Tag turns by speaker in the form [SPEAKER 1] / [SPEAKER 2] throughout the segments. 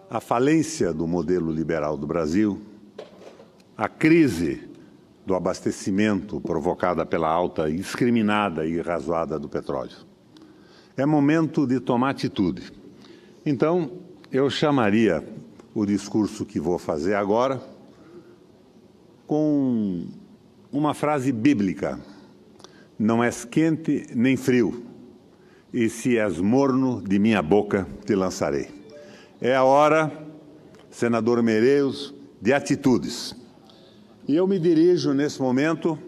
[SPEAKER 1] A falência do modelo liberal do Brasil, a crise do abastecimento provocada pela alta indiscriminada e irrazoada do petróleo. É momento de tomar atitude. Então, eu chamaria o discurso que vou fazer agora com uma frase bíblica: não és quente nem frio, e se és morno, de minha boca te lançarei. É a hora, senador Meirelles, de atitudes. E eu me dirijo, nesse momento,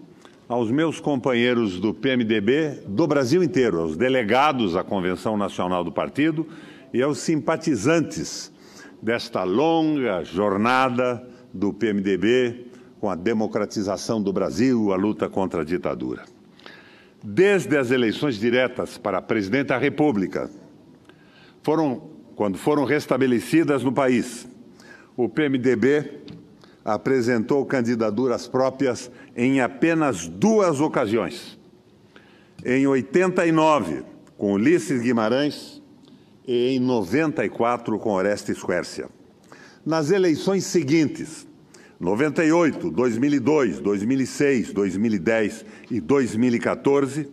[SPEAKER 1] aos meus companheiros do PMDB do Brasil inteiro, aos delegados à Convenção Nacional do Partido e aos simpatizantes desta longa jornada do PMDB com a democratização do Brasil, a luta contra a ditadura. Desde as eleições diretas para presidente da República, quando foram restabelecidas no país, o PMDB apresentou candidaturas próprias em apenas 2 ocasiões. Em 89, com Ulisses Guimarães, e em 94, com Orestes Quércia. Nas eleições seguintes, 98, 2002, 2006, 2010 e 2014,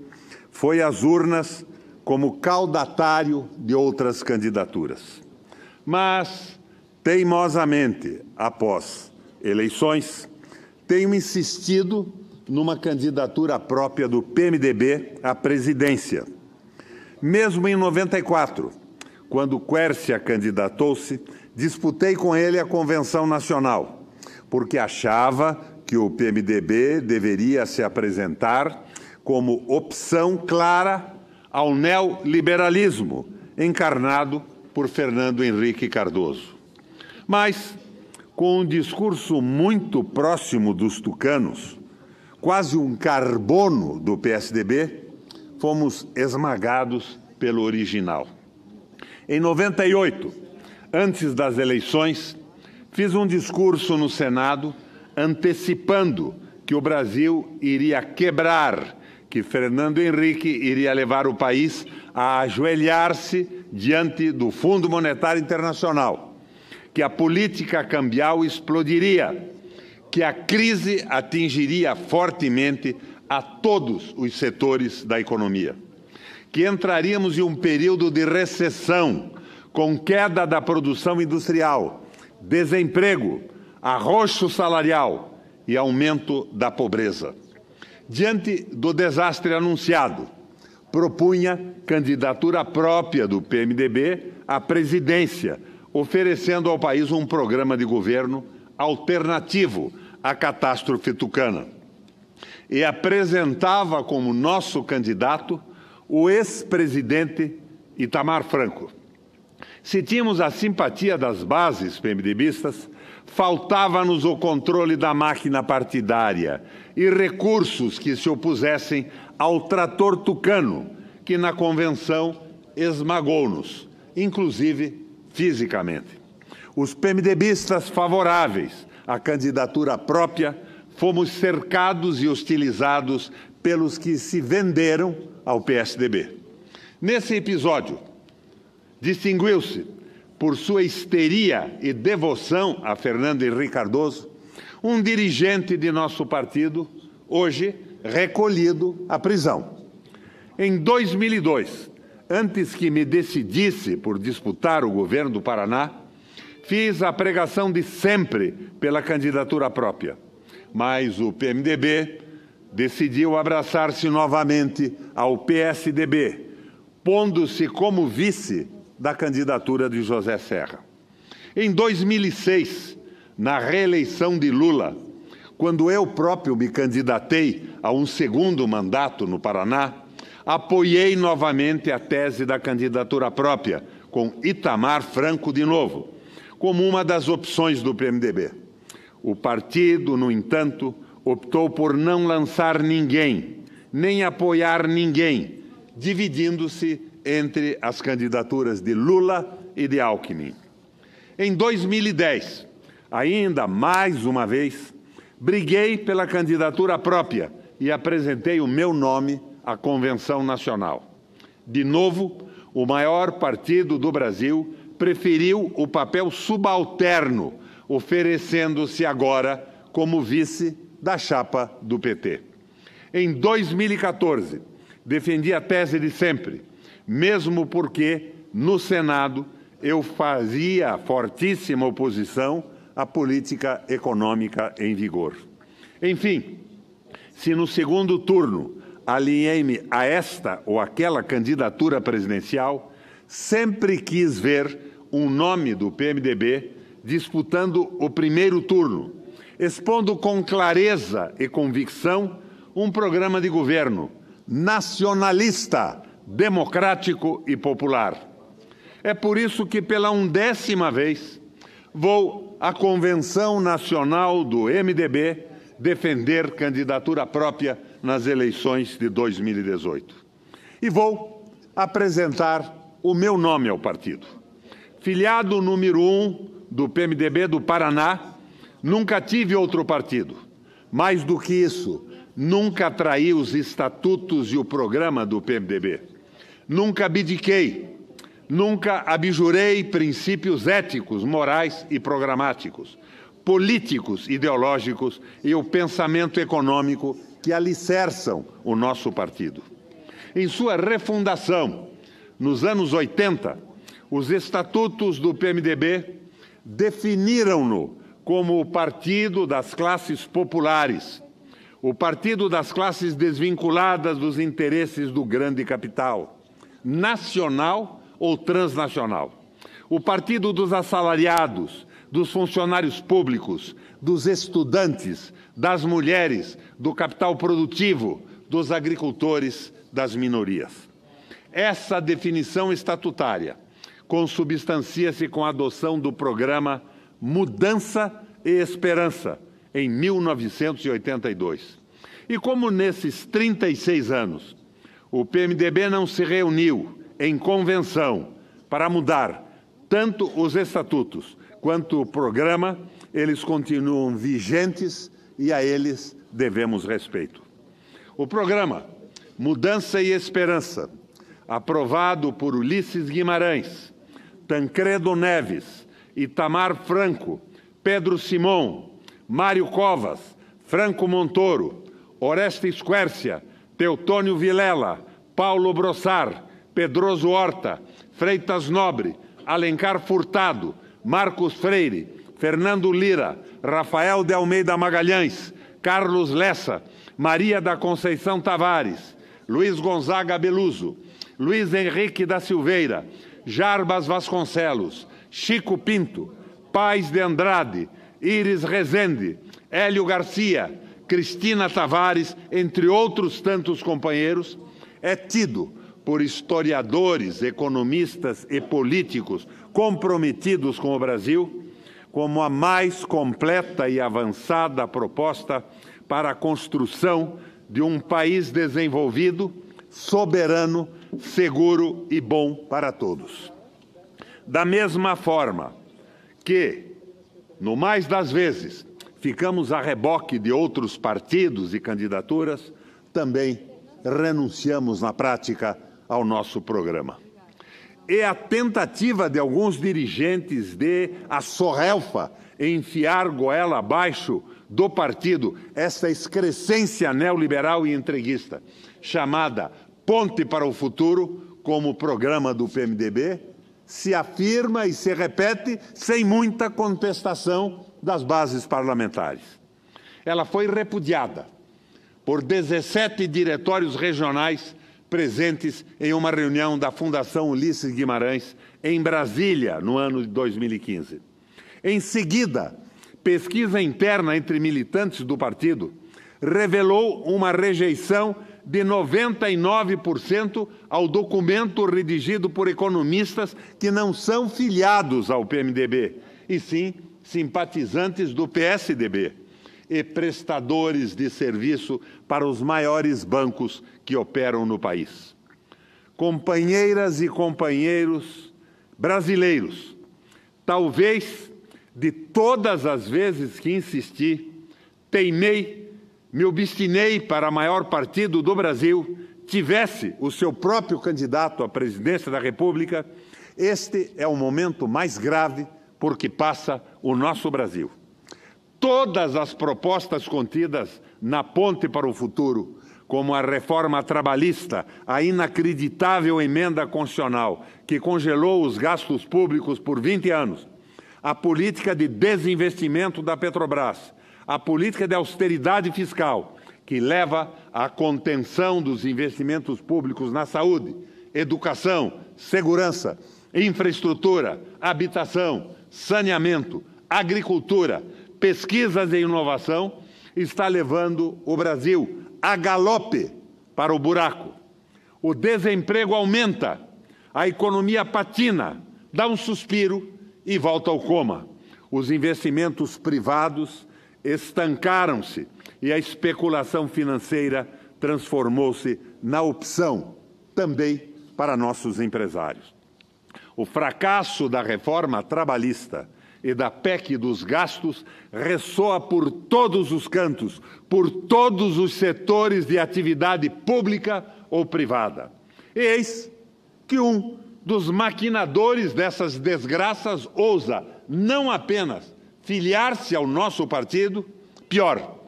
[SPEAKER 1] foi às urnas como caudatário de outras candidaturas. Mas, teimosamente, após eleições, tenho insistido numa candidatura própria do PMDB à presidência. Mesmo em 94, quando Quércia candidatou-se, disputei com ele a Convenção Nacional, porque achava que o PMDB deveria se apresentar como opção clara ao neoliberalismo, encarnado por Fernando Henrique Cardoso. Mas, com um discurso muito próximo dos tucanos, quase um carbono do PSDB, fomos esmagados pelo original. Em 98, antes das eleições, fiz um discurso no Senado antecipando que o Brasil iria quebrar, que Fernando Henrique iria levar o país a ajoelhar-se diante do Fundo Monetário Internacional, que a política cambial explodiria, que a crise atingiria fortemente a todos os setores da economia, que entraríamos em um período de recessão, com queda da produção industrial, desemprego, arroxo salarial e aumento da pobreza. Diante do desastre anunciado, propunha candidatura própria do PMDB à presidência, oferecendo ao país um programa de governo alternativo à catástrofe tucana. E apresentava como nosso candidato o ex-presidente Itamar Franco. Se tínhamos a simpatia das bases PMDBistas, faltava-nos o controle da máquina partidária e recursos que se opusessem ao trator tucano, que na convenção esmagou-nos, inclusive fisicamente. Os PMDBistas favoráveis à candidatura própria fomos cercados e hostilizados pelos que se venderam ao PSDB. Nesse episódio, distinguiu-se por sua histeria e devoção a Fernando Henrique Cardoso um dirigente de nosso partido, hoje recolhido à prisão. Em 2002, antes que me decidisse por disputar o governo do Paraná, fiz a pregação de sempre pela candidatura própria, mas o PMDB decidiu abraçar-se novamente ao PSDB, pondo-se como vice da candidatura de José Serra. Em 2006, na reeleição de Lula, quando eu próprio me candidatei a um segundo mandato no Paraná, apoiei novamente a tese da candidatura própria, com Itamar Franco de novo, como uma das opções do PMDB. O partido, no entanto, optou por não lançar ninguém, nem apoiar ninguém, dividindo-se entre as candidaturas de Lula e de Alckmin. Em 2010, ainda mais uma vez, briguei pela candidatura própria e apresentei o meu nome à Convenção Nacional. De novo, o maior partido do Brasil preferiu o papel subalterno, oferecendo-se agora como vice da chapa do PT. Em 2014, defendi a tese de sempre, mesmo porque, no Senado, eu fazia fortíssima oposição à política econômica em vigor. Enfim, se no segundo turno alinhei-me a esta ou aquela candidatura presidencial, sempre quis ver um nome do PMDB disputando o primeiro turno, expondo com clareza e convicção um programa de governo nacionalista, democrático e popular. É por isso que, pela 11ª vez, vou à Convenção Nacional do MDB defender candidatura própria nas eleições de 2018. E vou apresentar o meu nome ao partido. Filiado número 1 do PMDB do Paraná, nunca tive outro partido. Mais do que isso, nunca traí os estatutos e o programa do PMDB. Nunca abdiquei, nunca abjurei princípios éticos, morais e programáticos, políticos, ideológicos e o pensamento econômico que alicerçam o nosso partido. Em sua refundação, nos anos 80, os estatutos do PMDB definiram-no como o partido das classes populares, o partido das classes desvinculadas dos interesses do grande capital, nacional ou transnacional, o partido dos assalariados, dos funcionários públicos, dos estudantes, das mulheres, do capital produtivo, dos agricultores, das minorias. Essa definição estatutária consubstancia-se com a adoção do programa Mudança e Esperança, em 1982. E como nesses 36 anos o PMDB não se reuniu em convenção para mudar tanto os estatutos quanto o programa, eles continuam vigentes e a eles devemos respeito. O programa Mudança e Esperança, aprovado por Ulisses Guimarães, Tancredo Neves, Itamar Franco, Pedro Simão, Mário Covas, Franco Montoro, Orestes Quércia, Teotônio Vilela, Paulo Brossar, Pedroso Horta, Freitas Nobre, Alencar Furtado, Marcos Freire, Fernando Lira, Rafael de Almeida Magalhães, Carlos Lessa, Maria da Conceição Tavares, Luiz Gonzaga Beluso, Luiz Henrique da Silveira, Jarbas Vasconcelos, Chico Pinto, Paz de Andrade, Iris Rezende, Hélio Garcia, Cristina Tavares, entre outros tantos companheiros, é tido por historiadores, economistas e políticos comprometidos com o Brasil como a mais completa e avançada proposta para a construção de um país desenvolvido, soberano, seguro e bom para todos. Da mesma forma que, no mais das vezes, ficamos a reboque de outros partidos e candidaturas, também renunciamos na prática ao nosso programa. E a tentativa de alguns dirigentes de a sorrelfa enfiar goela abaixo do partido essa excrescência neoliberal e entreguista, chamada Ponte para o Futuro, como programa do PMDB, se afirma e se repete sem muita contestação das bases parlamentares. Ela foi repudiada por 17 diretórios regionais presentes em uma reunião da Fundação Ulisses Guimarães, em Brasília, no ano de 2015. Em seguida, pesquisa interna entre militantes do partido revelou uma rejeição de 99% ao documento redigido por economistas que não são filiados ao PMDB, e sim simpatizantes do PSDB e prestadores de serviço para os maiores bancos que operam no país. Companheiras e companheiros brasileiros, talvez de todas as vezes que insisti, teimei, me obstinei para o maior partido do Brasil tivesse o seu próprio candidato à presidência da República, este é o momento mais grave por que passa o nosso Brasil. Todas as propostas contidas na Ponte para o Futuro, como a reforma trabalhista, a inacreditável emenda constitucional que congelou os gastos públicos por 20 anos, a política de desinvestimento da Petrobras, a política de austeridade fiscal, que leva à contenção dos investimentos públicos na saúde, educação, segurança, infraestrutura, habitação, saneamento, agricultura, pesquisas e inovação, está levando o Brasil a galope para o buraco. O desemprego aumenta, a economia patina, dá um suspiro e volta ao coma. Os investimentos privados estancaram-se e a especulação financeira transformou-se na opção também para nossos empresários. O fracasso da reforma trabalhista e da PEC dos gastos ressoa por todos os cantos, por todos os setores de atividade pública ou privada. Eis que um dos maquinadores dessas desgraças ousa não apenas filiar-se ao nosso partido, pior,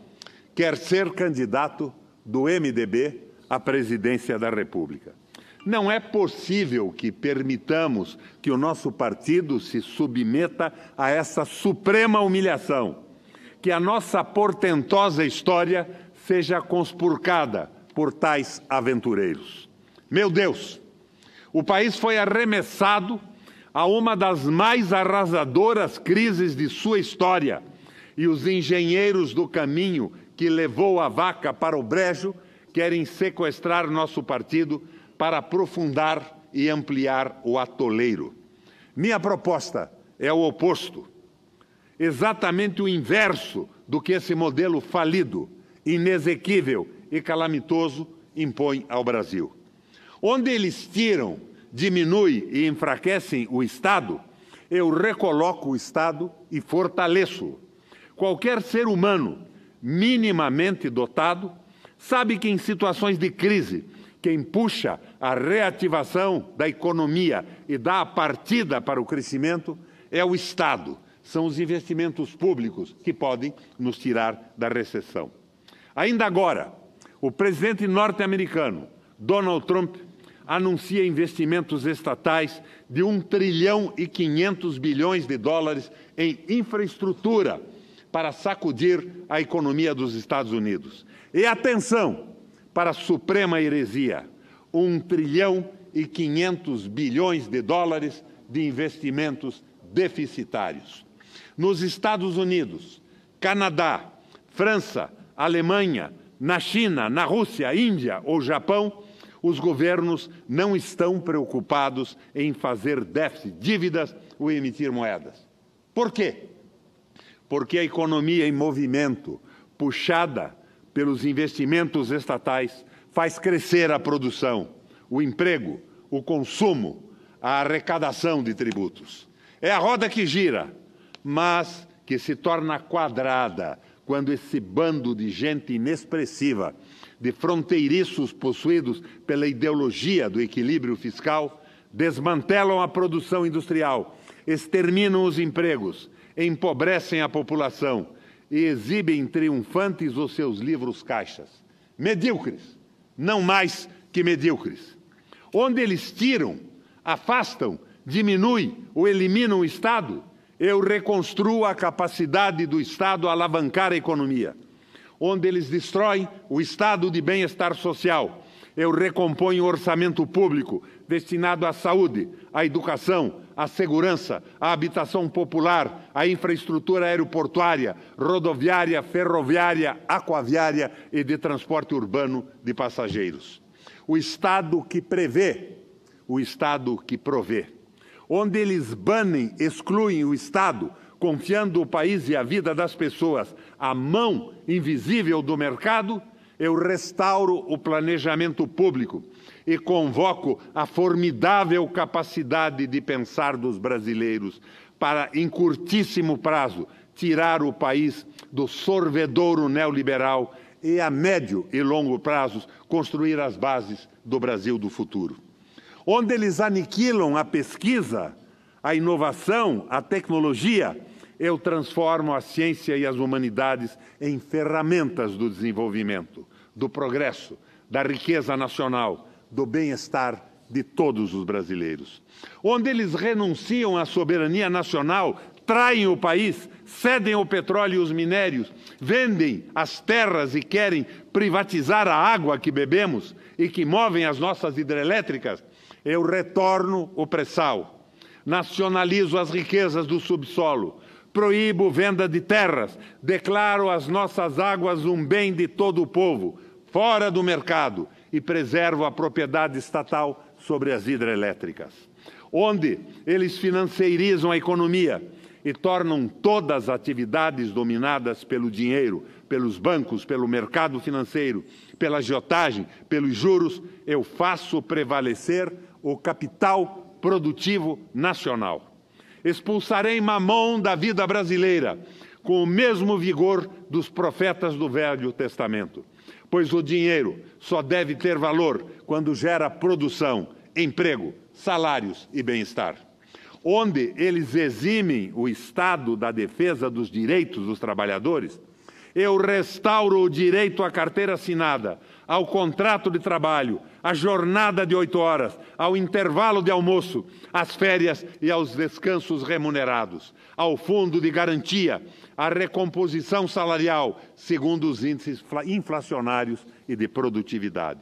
[SPEAKER 1] quer ser candidato do MDB à presidência da República. Não é possível que permitamos que o nosso partido se submeta a essa suprema humilhação, que a nossa portentosa história seja conspurcada por tais aventureiros. Meu Deus, o país foi arremessado a uma das mais arrasadoras crises de sua história e os engenheiros do caminho que levou a vaca para o brejo querem sequestrar nosso partido para aprofundar e ampliar o atoleiro. Minha proposta é o oposto, exatamente o inverso do que esse modelo falido, inexequível e calamitoso impõe ao Brasil. Onde eles tiram, diminuem e enfraquecem o Estado, eu recoloco o Estado e fortaleço-o. Qualquer ser humano minimamente dotado sabe que em situações de crise, quem puxa a reativação da economia e dá a partida para o crescimento é o Estado. São os investimentos públicos que podem nos tirar da recessão. Ainda agora, o presidente norte-americano, Donald Trump, anuncia investimentos estatais de 1 trilhão e 500 bilhões de dólares em infraestrutura para sacudir a economia dos Estados Unidos. E atenção para a suprema heresia, 1 trilhão e 500 bilhões de dólares de investimentos deficitários. Nos Estados Unidos, Canadá, França, Alemanha, na China, na Rússia, Índia ou Japão, os governos não estão preocupados em fazer déficit, dívidas ou emitir moedas. Por quê? Porque a economia em movimento, puxada pelos investimentos estatais, faz crescer a produção, o emprego, o consumo, a arrecadação de tributos. É a roda que gira, mas que se torna quadrada quando esse bando de gente inexpressiva, de fronteiriços possuídos pela ideologia do equilíbrio fiscal, desmantelam a produção industrial, exterminam os empregos, empobrecem a população e exibem triunfantes os seus livros-caixas. Medíocres, não mais que medíocres. Onde eles tiram, afastam, diminuem ou eliminam o Estado, eu reconstruo a capacidade do Estado a alavancar a economia. Onde eles destroem o estado de bem-estar social, eu recomponho o orçamento público destinado à saúde, à educação, à segurança, à habitação popular, à infraestrutura aeroportuária, rodoviária, ferroviária, aquaviária e de transporte urbano de passageiros. O Estado que prevê, o Estado que provê. Onde eles banem, excluem o Estado, confiando o país e a vida das pessoas à mão invisível do mercado, eu restauro o planejamento público e convoco a formidável capacidade de pensar dos brasileiros para, em curtíssimo prazo, tirar o país do sorvedouro neoliberal e a médio e longo prazos construir as bases do Brasil do futuro. Onde eles aniquilam a pesquisa, a inovação, a tecnologia, eu transformo a ciência e as humanidades em ferramentas do desenvolvimento, do progresso, da riqueza nacional, do bem-estar de todos os brasileiros. Onde eles renunciam à soberania nacional, traem o país, cedem o petróleo e os minérios, vendem as terras e querem privatizar a água que bebemos e que movem as nossas hidrelétricas, eu retorno o pré-sal, nacionalizo as riquezas do subsolo, proíbo venda de terras, declaro as nossas águas um bem de todo o povo, fora do mercado, e preservo a propriedade estatal sobre as hidrelétricas. Onde eles financiarizam a economia e tornam todas as atividades dominadas pelo dinheiro, pelos bancos, pelo mercado financeiro, pela agiotagem, pelos juros, eu faço prevalecer o capital produtivo nacional. Expulsarei Mamon da vida brasileira, com o mesmo vigor dos profetas do Velho Testamento, pois o dinheiro só deve ter valor quando gera produção, emprego, salários e bem-estar. Onde eles eximem o Estado da defesa dos direitos dos trabalhadores, eu restauro o direito à carteira assinada, ao contrato de trabalho, à jornada de 8 horas, ao intervalo de almoço, às férias e aos descansos remunerados, ao fundo de garantia, à recomposição salarial, segundo os índices inflacionários e de produtividade.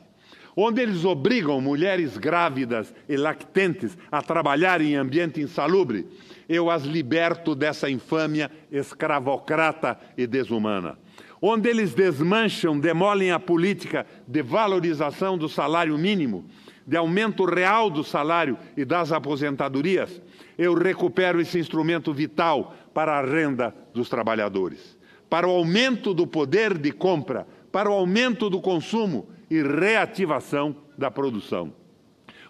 [SPEAKER 1] Onde eles obrigam mulheres grávidas e lactentes a trabalhar em ambiente insalubre, eu as liberto dessa infâmia escravocrata e desumana. Onde eles desmancham, demolem a política de valorização do salário mínimo, de aumento real do salário e das aposentadorias, eu recupero esse instrumento vital para a renda dos trabalhadores, para o aumento do poder de compra, para o aumento do consumo e reativação da produção.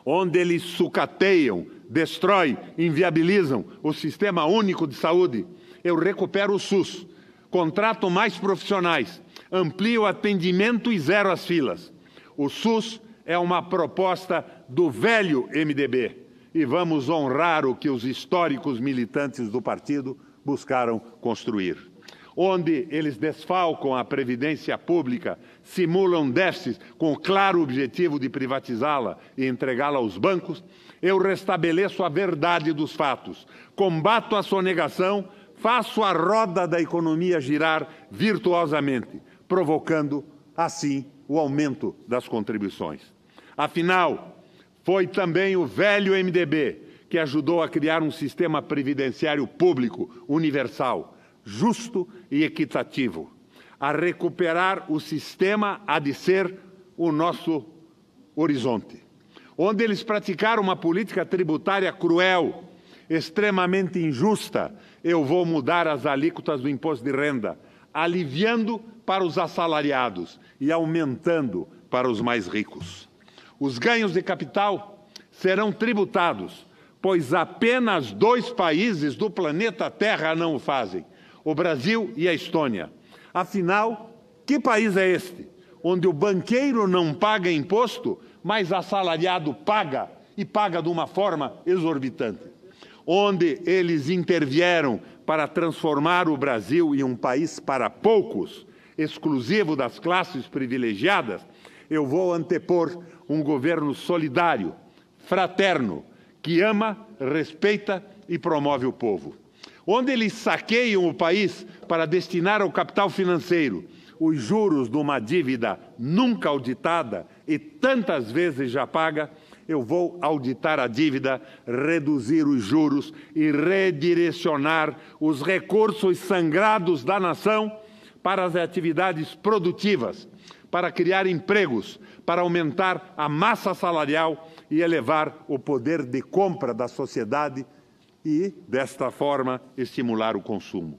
[SPEAKER 1] Onde eles sucateiam, destroem, inviabilizam o Sistema Único de Saúde, eu recupero o SUS, contrato mais profissionais, amplio o atendimento e zero as filas. O SUS é uma proposta do velho MDB e vamos honrar o que os históricos militantes do partido buscaram construir. Onde eles desfalcam a Previdência Pública, simulam déficits com o claro objetivo de privatizá-la e entregá-la aos bancos, eu restabeleço a verdade dos fatos, combato a sonegação, faço a roda da economia girar virtuosamente, provocando, assim, o aumento das contribuições. Afinal, foi também o velho MDB que ajudou a criar um sistema previdenciário público, universal, justo e equitativo. A recuperar o sistema há de ser o nosso horizonte. Onde eles praticaram uma política tributária cruel, extremamente injusta, eu vou mudar as alíquotas do imposto de renda, aliviando para os assalariados e aumentando para os mais ricos. Os ganhos de capital serão tributados, pois apenas 2 países do planeta Terra não o fazem, o Brasil e a Estônia. Afinal, que país é este, onde o banqueiro não paga imposto, mas assalariado paga, e paga de uma forma exorbitante? Onde eles intervieram para transformar o Brasil em um país para poucos, exclusivo das classes privilegiadas, eu vou antepor um governo solidário, fraterno, que ama, respeita e promove o povo. Onde eles saqueiam o país para destinar ao capital financeiro os juros de uma dívida nunca auditada e tantas vezes já paga, eu vou auditar a dívida, reduzir os juros e redirecionar os recursos sangrados da nação para as atividades produtivas, para criar empregos, para aumentar a massa salarial e elevar o poder de compra da sociedade e, desta forma, estimular o consumo.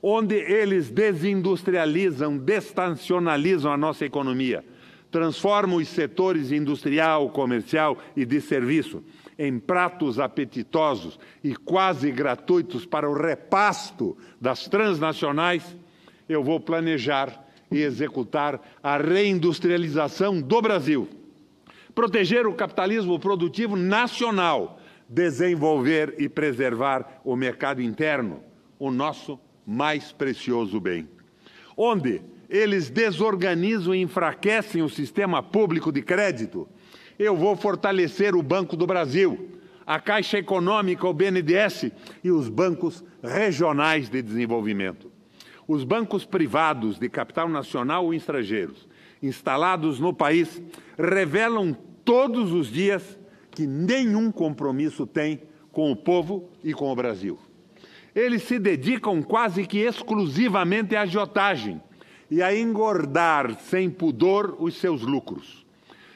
[SPEAKER 1] Onde eles desindustrializam, destacionalizam a nossa economia, transformam os setores industrial, comercial e de serviço em pratos apetitosos e quase gratuitos para o repasto das transnacionais, eu vou planejar e executar a reindustrialização do Brasil. Proteger o capitalismo produtivo nacional, desenvolver e preservar o mercado interno, o nosso mais precioso bem. Onde eles desorganizam e enfraquecem o sistema público de crédito, eu vou fortalecer o Banco do Brasil, a Caixa Econômica, o BNDES e os bancos regionais de desenvolvimento. Os bancos privados de capital nacional ou estrangeiros, instalados no país, revelam todos os dias que nenhum compromisso têm com o povo e com o Brasil. Eles se dedicam quase que exclusivamente à agiotagem e a engordar sem pudor os seus lucros.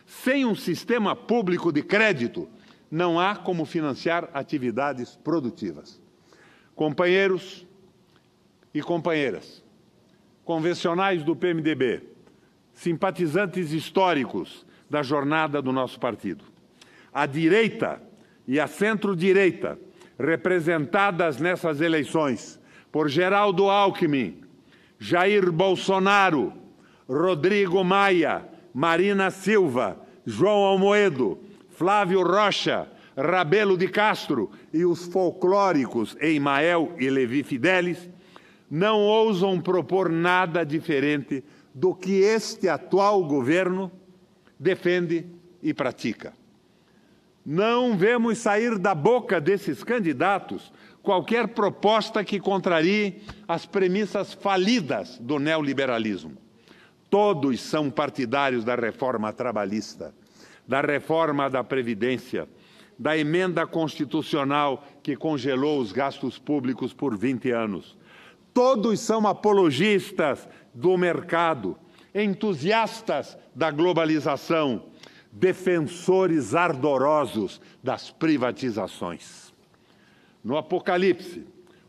[SPEAKER 1] Sem um sistema público de crédito, não há como financiar atividades produtivas. Companheiros e companheiras, convencionais do PMDB, simpatizantes históricos da jornada do nosso partido, a direita e a centro-direita, representadas nessas eleições por Geraldo Alckmin, Jair Bolsonaro, Rodrigo Maia, Marina Silva, João Almoedo, Flávio Rocha, Rabelo de Castro e os folclóricos Eimael e Levi Fidelis, não ousam propor nada diferente do que este atual governo defende e pratica. Não vemos sair da boca desses candidatos qualquer proposta que contrarie as premissas falidas do neoliberalismo. Todos são partidários da reforma trabalhista, da reforma da Previdência, da emenda constitucional que congelou os gastos públicos por 20 anos. Todos são apologistas do mercado, entusiastas da globalização, defensores ardorosos das privatizações. No Apocalipse,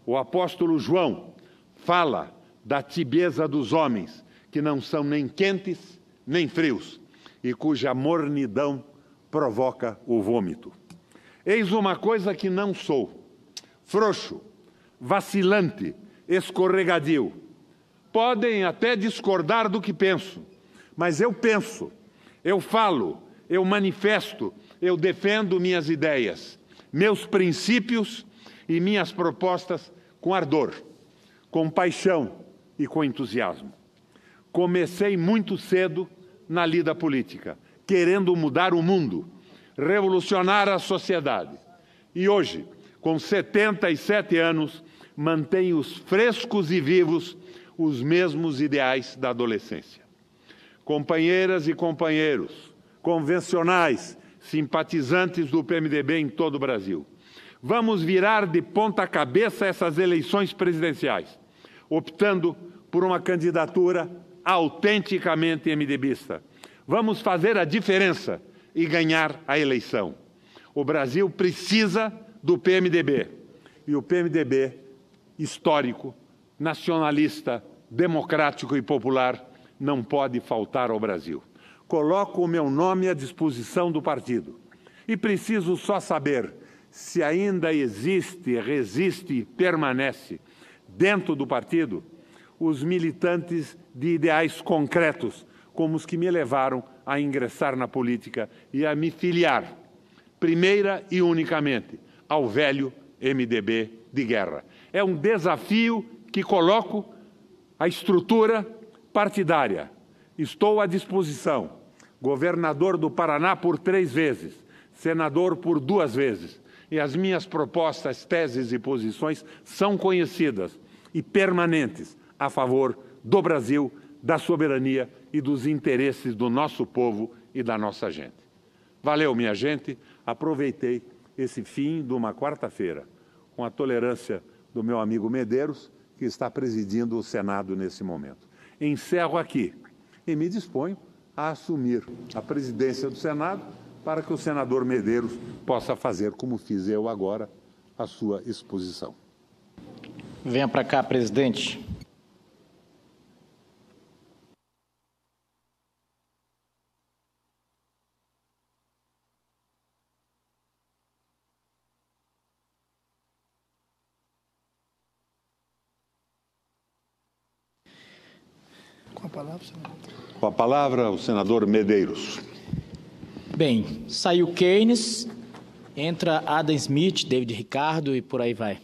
[SPEAKER 1] o apóstolo João fala da tibieza dos homens, que não são nem quentes nem frios, e cuja mornidão provoca o vômito. Eis uma coisa que não sou: frouxo, vacilante, escorregadio. Podem até discordar do que penso, mas eu penso, eu falo, eu manifesto, eu defendo minhas ideias, meus princípios e minhas propostas com ardor, com paixão e com entusiasmo. Comecei muito cedo na lida política, querendo mudar o mundo, revolucionar a sociedade. E hoje, com 77 anos, mantenho frescos e vivos os mesmos ideais da adolescência. Companheiras e companheiros, convencionais, simpatizantes do PMDB em todo o Brasil, vamos virar de ponta cabeça essas eleições presidenciais, optando por uma candidatura autenticamente MDBista. Vamos fazer a diferença e ganhar a eleição. O Brasil precisa do PMDB. E o PMDB, histórico, nacionalista, democrático e popular, não pode faltar ao Brasil. Coloco o meu nome à disposição do partido. E preciso só saber se ainda existe, resiste e permanece dentro do partido os militantes de ideais concretos, como os que me levaram a ingressar na política e a me filiar, primeira e unicamente, ao velho MDB de guerra. É um desafio que coloco à estrutura partidária. Estou à disposição. Governador do Paraná por 3 vezes, senador por 2 vezes. E as minhas propostas, teses e posições são conhecidas e permanentes a favor do Brasil, da soberania e dos interesses do nosso povo e da nossa gente. Valeu, minha gente. Aproveitei esse fim de uma quarta-feira com a tolerância do meu amigo Medeiros, que está presidindo o Senado nesse momento. Encerro aqui e me disponho a assumir a presidência do Senado para que o senador Medeiros possa fazer, como fiz eu agora, a sua exposição.
[SPEAKER 2] Venha para cá, presidente. Com a
[SPEAKER 3] palavra, senador.
[SPEAKER 1] Com a palavra, o senador Medeiros.
[SPEAKER 2] Bem, saiu Keynes, entra Adam Smith, David Ricardo e por aí vai.